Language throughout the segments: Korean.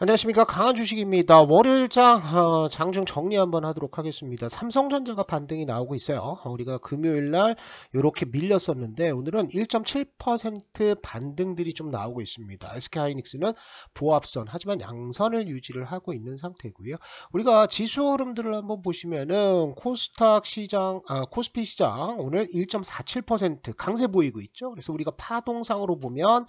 안녕하십니까. 강한 주식입니다. 월요일장 장중 정리 한번 하도록 하겠습니다. 삼성전자가 반등이 나오고 있어요. 우리가 금요일날 이렇게 밀렸었는데 오늘은 1.7% 반등들이 좀 나오고 있습니다. SK하이닉스는 보합선 하지만 양선을 유지를 하고 있는 상태고요. 우리가 지수 흐름들을 한번 보시면은 코스닥 시장, 코스피 시장 오늘 1.47% 강세 보이고 있죠. 그래서 우리가 파동상으로 보면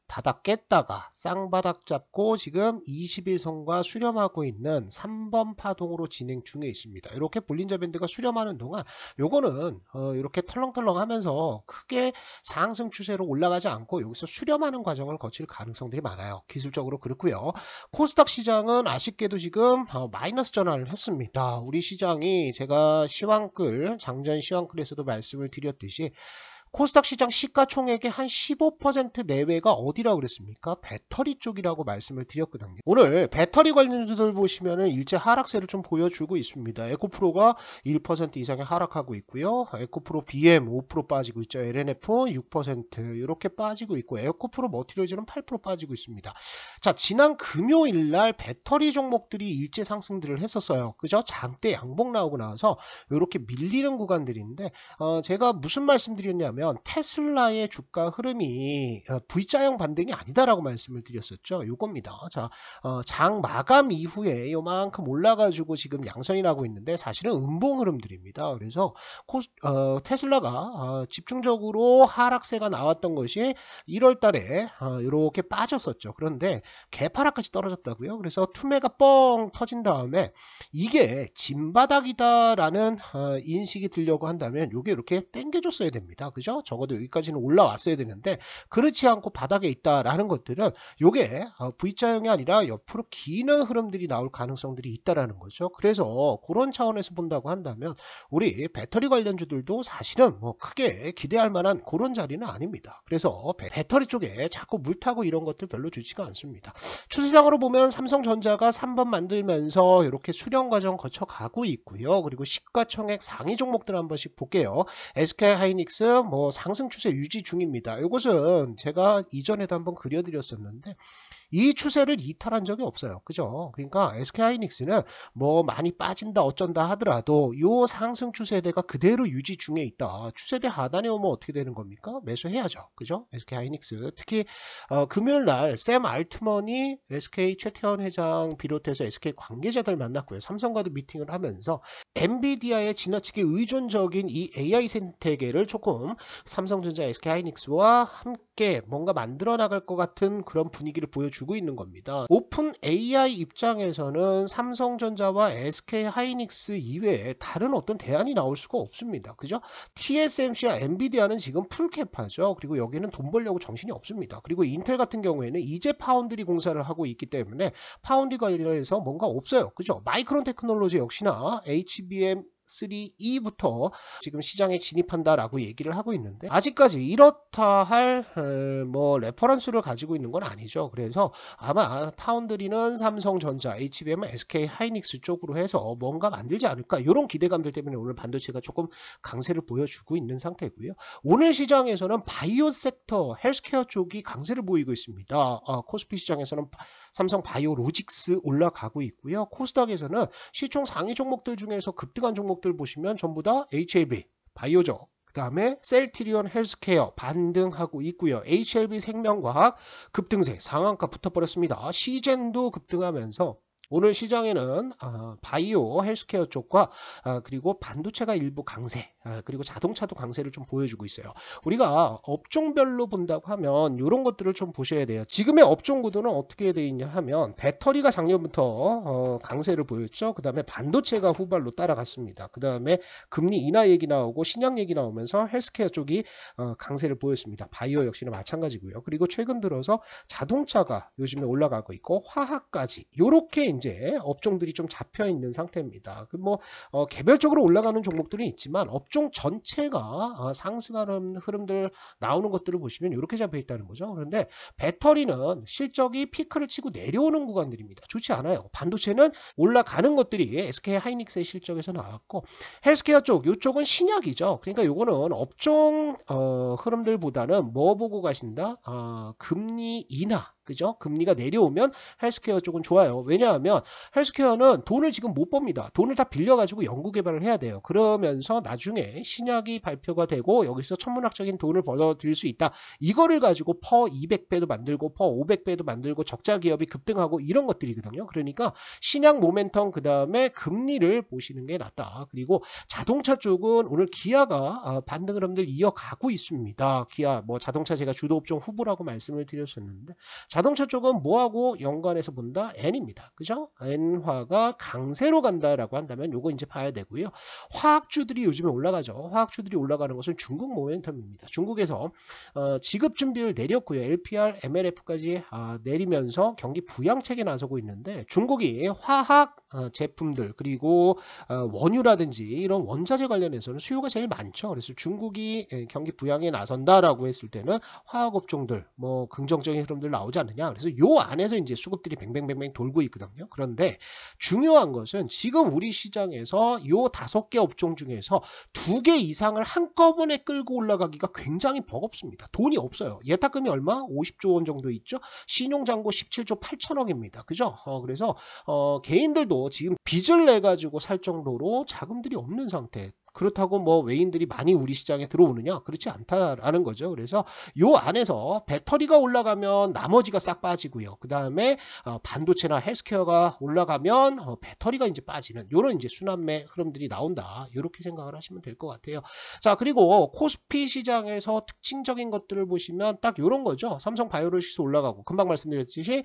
바닥 깼다가 쌍바닥 잡고 지금 20일선과 수렴하고 있는 3번 파동으로 진행 중에 있습니다. 이렇게 볼린저 밴드가 수렴하는 동안 요거는 이렇게 털렁털렁 하면서 크게 상승 추세로 올라가지 않고 여기서 수렴하는 과정을 거칠 가능성들이 많아요. 기술적으로 그렇고요. 코스닥 시장은 아쉽게도 지금 마이너스 전환을 했습니다. 우리 시장이 제가 시황글 장전 시황글에서도 말씀을 드렸듯이 코스닥 시장 시가총액의 한 15% 내외가 어디라고 그랬습니까? 배터리 쪽이라고 말씀을 드렸거든요. 오늘 배터리 관련주들 보시면은 일제 하락세를 좀 보여주고 있습니다. 에코프로가 1% 이상의 하락하고 있고요. 에코프로 BM 5% 빠지고 있죠. LNF 6% 이렇게 빠지고 있고 에코프로 머티리얼즈는 8% 빠지고 있습니다. 자, 지난 금요일 날 배터리 종목들이 일제 상승들을 했었어요. 그죠? 장대 양봉 나오고 나서 이렇게 밀리는 구간들인데 제가 무슨 말씀드렸냐면 테슬라의 주가 흐름이 V자형 반등이 아니다라고 말씀을 드렸었죠. 요겁니다. 자, 장 마감 이후에 요만큼 올라가지고 지금 양선이 나고 있는데 사실은 음봉 흐름들입니다. 그래서 테슬라가 집중적으로 하락세가 나왔던 것이 1월 달에 이렇게 빠졌었죠. 그런데 개파락까지 떨어졌다고요. 그래서 투매가 뻥 터진 다음에 이게 진바닥이다라는 인식이 들려고 한다면 요게 이렇게 당겨줬어야 됩니다. 그죠? 적어도 여기까지는 올라왔어야 되는데 그렇지 않고 바닥에 있다라는 것들은 요게 V자형이 아니라 옆으로 기는 흐름들이 나올 가능성들이 있다라는 거죠. 그래서 그런 차원에서 본다고 한다면 우리 배터리 관련주들도 사실은 뭐 크게 기대할 만한 그런 자리는 아닙니다. 그래서 배터리 쪽에 자꾸 물타고 이런 것들 별로 좋지가 않습니다. 추세상으로 보면 삼성전자가 3번 만들면서 이렇게 수렴 과정 거쳐가고 있고요. 그리고 시가총액 상위 종목들 한 번씩 볼게요. SK하이닉스 뭐 상승 추세 유지 중입니다. 이것은 제가 이전에도 한번 그려드렸었는데 이 추세를 이탈한 적이 없어요. 그죠? 그러니까 SK하이닉스는 뭐 많이 빠진다 어쩐다 하더라도 요 상승 추세대가 그대로 유지 중에 있다. 추세대 하단에 오면 어떻게 되는 겁니까? 매수해야죠. 그죠? SK하이닉스 특히 금요일 날 샘 알트먼이 SK 최태원 회장 비롯해서 SK 관계자들 만났고요. 삼성과도 미팅을 하면서 엔비디아에 지나치게 의존적인 이 AI 생태계를 조금 삼성전자 SK하이닉스와 함께 뭔가 만들어 나갈 것 같은 그런 분위기를 보여주고 있는 겁니다. 오픈 AI 입장에서는 삼성전자와 SK하이닉스 이외에 다른 어떤 대안이 나올 수가 없습니다. 그죠? TSMC와 엔비디아는 지금 풀캡하죠. 그리고 여기는 돈 벌려고 정신이 없습니다. 그리고 인텔 같은 경우에는 이제 파운드리 공사를 하고 있기 때문에 파운드리 관련해서 뭔가 없어요. 그죠? 마이크론 테크놀로지 역시나 HBM 3E부터 지금 시장에 진입한다라고 얘기를 하고 있는데 아직까지 이렇다 할 뭐 레퍼런스를 가지고 있는 건 아니죠. 그래서 아마 파운드리는 삼성전자, HBM, SK하이닉스 쪽으로 해서 뭔가 만들지 않을까 이런 기대감들 때문에 오늘 반도체가 조금 강세를 보여주고 있는 상태고요. 오늘 시장에서는 바이오 섹터, 헬스케어 쪽이 강세를 보이고 있습니다. 코스피 시장에서는 삼성 바이오로직스 올라가고 있고요. 코스닥에서는 시총 상위 종목들 중에서 급등한 종목들 보시면 전부 다 HLB, 바이오죠. 그 다음에 셀트리온 헬스케어 반등하고 있고요. HLB 생명과학 급등세 상한가 붙어버렸습니다. 시젠도 급등하면서 오늘 시장에는 바이오 헬스케어 쪽과 그리고 반도체가 일부 강세 그리고 자동차도 강세를 좀 보여주고 있어요. 우리가 업종별로 본다고 하면 이런 것들을 좀 보셔야 돼요. 지금의 업종 구도는 어떻게 되어 있냐 하면 배터리가 작년부터 강세를 보였죠. 그 다음에 반도체가 후발로 따라갔습니다. 그 다음에 금리 인하 얘기 나오고 신약 얘기 나오면서 헬스케어 쪽이 강세를 보였습니다. 바이오 역시는 마찬가지고요. 그리고 최근 들어서 자동차가 요즘에 올라가고 있고 화학까지 이렇게 이제 업종들이 좀 잡혀 있는 상태입니다. 뭐 개별적으로 올라가는 종목들이 있지만 업종 전체가 상승하는 흐름들 나오는 것들을 보시면 이렇게 잡혀 있다는 거죠. 그런데 배터리는 실적이 피크를 치고 내려오는 구간들입니다. 좋지 않아요. 반도체는 올라가는 것들이 SK 하이닉스의 실적에서 나왔고 헬스케어 쪽 이쪽은 신약이죠. 그러니까 요거는 업종 흐름들보다는 뭐 보고 가신다? 금리 인하 그죠? 금리가 내려오면 헬스케어 쪽은 좋아요. 왜냐하면 헬스케어는 돈을 지금 못 법니다. 돈을 다 빌려가지고 연구개발을 해야 돼요. 그러면서 나중에 신약이 발표가 되고 여기서 천문학적인 돈을 벌어들일 수 있다. 이거를 가지고 퍼 200배도 만들고 퍼 500배도 만들고 적자 기업이 급등하고 이런 것들이거든요. 그러니까 신약 모멘텀 그다음에 금리를 보시는 게 낫다. 그리고 자동차 쪽은 오늘 기아가 반등 흐름들 이어가고 있습니다. 기아 뭐 자동차 제가 주도 업종 후보라고 말씀을 드렸었는데 자동차 쪽은 뭐하고 연관해서 본다? N입니다. 그죠? N화가 강세로 간다라고 한다면 요거 이제 봐야 되고요. 화학주들이 요즘에 올라가죠. 화학주들이 올라가는 것은 중국 모멘텀입니다. 중국에서 지급 준비율 내렸고요. LPR, MLF까지 내리면서 경기 부양책에 나서고 있는데 중국이 화학 제품들 그리고 원유라든지 이런 원자재 관련해서는 수요가 제일 많죠. 그래서 중국이 경기 부양에 나선다라고 했을 때는 화학업종들 뭐 긍정적인 흐름들 나오지 않느냐. 그래서 요 안에서 이제 수급들이 뱅뱅뱅뱅 돌고 있거든요. 그런데 중요한 것은 지금 우리 시장에서 요 5개 업종 중에서 2개 이상을 한꺼번에 끌고 올라가기가 굉장히 버겁습니다. 돈이 없어요. 예탁금이 얼마? 50조 원 정도 있죠. 신용잔고 17조 8천억입니다. 그죠? 그래서 개인들도 지금 빚을 내 가지고 살 정도로 자금들이 없는 상태. 그렇다고 뭐 외인들이 많이 우리 시장에 들어오느냐? 그렇지 않다라는 거죠. 그래서 요 안에서 배터리가 올라가면 나머지가 싹 빠지고요. 그 다음에 반도체나 헬스케어가 올라가면 배터리가 이제 빠지는 요런 이제 순환매 흐름들이 나온다. 이렇게 생각을 하시면 될 것 같아요. 자, 그리고 코스피 시장에서 특징적인 것들을 보시면 딱 요런 거죠. 삼성 바이오로직스 올라가고 금방 말씀드렸듯이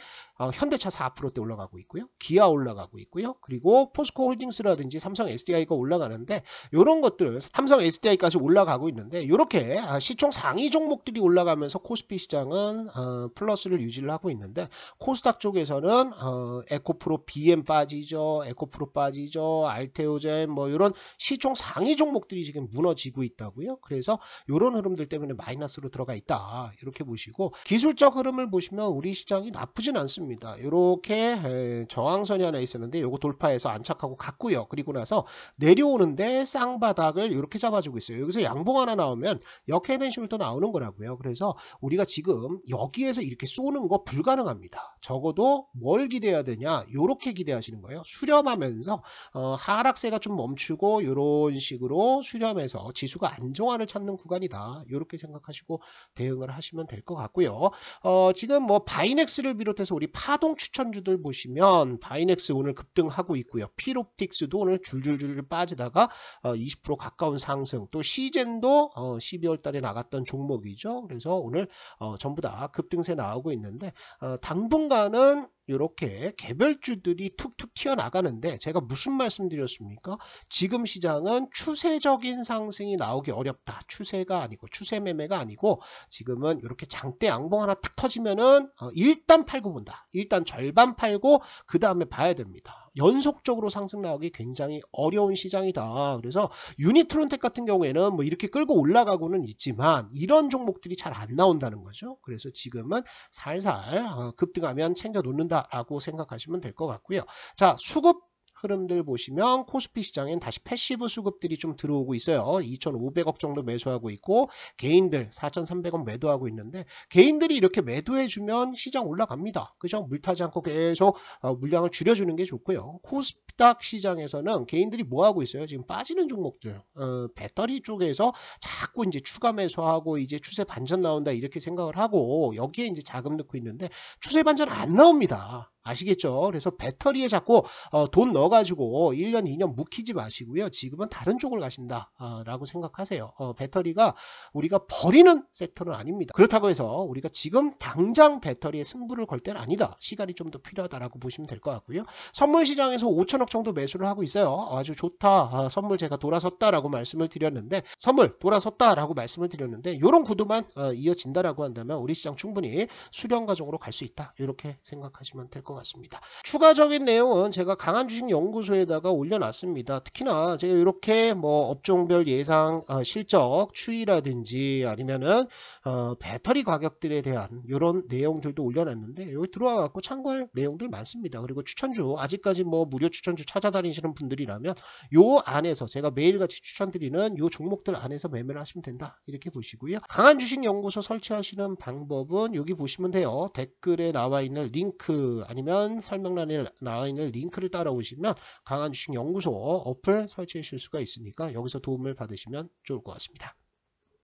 현대차 4%대 올라가고 있고요. 기아 올라가고 있고요. 그리고 포스코 홀딩스라든지 삼성 SDI가 올라가는데 요런 것들 삼성 SDI까지 올라가고 있는데 이렇게 시총 상위 종목들이 올라가면서 코스피 시장은 플러스를 유지를 하고 있는데 코스닥 쪽에서는 에코프로 BM 빠지죠. 에코프로 빠지죠. 알테오젠 뭐 이런 시총 상위 종목들이 지금 무너지고 있다고요. 그래서 이런 흐름들 때문에 마이너스로 들어가 있다. 이렇게 보시고 기술적 흐름을 보시면 우리 시장이 나쁘진 않습니다. 이렇게 저항선이 하나 있었는데 이거 돌파해서 안착하고 갔고요. 그리고 나서 내려오는데 쌍바닥을 이렇게 잡아주고 있어요. 여기서 양봉 하나 나오면 역헤드앤숄더 나오는 거라고요. 그래서 우리가 지금 여기에서 이렇게 쏘는 거 불가능합니다. 적어도 뭘 기대해야 되냐? 이렇게 기대하시는 거예요. 수렴하면서 하락세가 좀 멈추고 이런 식으로 수렴해서 지수가 안정화를 찾는 구간이다. 이렇게 생각하시고 대응을 하시면 될 것 같고요. 지금 뭐 바이넥스를 비롯해서 우리 파동 추천주들 보시면 바이넥스 오늘 급등하고 있고요. 필옵틱스도 오늘 줄줄줄 빠지다가 20% 가까운 상승, 또 시젠도 12월 달에 나갔던 종목이죠. 그래서 오늘 전부 다 급등세 나오고 있는데 당분간은 이렇게 개별주들이 툭툭 튀어나가는데 제가 무슨 말씀 드렸습니까? 지금 시장은 추세적인 상승이 나오기 어렵다. 추세가 아니고 추세 매매가 아니고 지금은 이렇게 장대 양봉 하나 탁 터지면은 일단 팔고 본다. 일단 절반 팔고 그 다음에 봐야 됩니다. 연속적으로 상승 나오기 굉장히 어려운 시장이다. 그래서 유니트론텍 같은 경우에는 뭐 이렇게 끌고 올라가고는 있지만 이런 종목들이 잘 안 나온다는 거죠. 그래서 지금은 살살 급등하면 챙겨 놓는다라고 생각하시면 될 것 같고요. 자, 수급 흐름들 보시면 코스피 시장엔 다시 패시브 수급들이 좀 들어오고 있어요. 2,500억 정도 매수하고 있고 개인들 4,300원 매도하고 있는데 개인들이 이렇게 매도해주면 시장 올라갑니다. 그죠? 물타지 않고 계속 물량을 줄여주는 게 좋고요. 코스닥 시장에서는 개인들이 뭐하고 있어요? 지금 빠지는 종목들 배터리 쪽에서 자꾸 이제 추가 매수하고 이제 추세 반전 나온다 이렇게 생각을 하고 여기에 이제 자금 넣고 있는데 추세 반전 안 나옵니다. 아시겠죠? 그래서 배터리에 자꾸 돈 넣어가지고 1년, 2년 묵히지 마시고요. 지금은 다른 쪽을 가신다 라고 생각하세요. 배터리가 우리가 버리는 섹터는 아닙니다. 그렇다고 해서 우리가 지금 당장 배터리에 승부를 걸 때는 아니다. 시간이 좀 더 필요하다라고 보시면 될 것 같고요. 선물 시장에서 5천억 정도 매수를 하고 있어요. 아주 좋다. 선물 제가 돌아섰다라고 말씀을 드렸는데 선물 돌아섰다라고 말씀을 드렸는데 이런 구도만 이어진다라고 한다면 우리 시장 충분히 수렴 과정으로 갈 수 있다. 이렇게 생각하시면 될 것 같습니다. 같습니다. 추가적인 내용은 제가 강한주식연구소에다가 올려놨습니다. 특히나 제가 이렇게 뭐 업종별 예상 실적 추이라든지 아니면은 배터리 가격들에 대한 이런 내용들도 올려놨는데 여기 들어와 갖고 참고할 내용들 많습니다. 그리고 추천주 아직까지 뭐 무료 추천주 찾아다니시는 분들이라면 요 안에서 제가 매일같이 추천드리는 요 종목들 안에서 매매를 하시면 된다 이렇게 보시고요. 강한주식연구소 설치하시는 방법은 여기 보시면 돼요. 댓글에 나와 있는 링크 아니면 설명란에 나와 있는 링크를 따라오시면 강한주식연구소 어플 설치하실 수가 있으니까 여기서 도움을 받으시면 좋을 것 같습니다.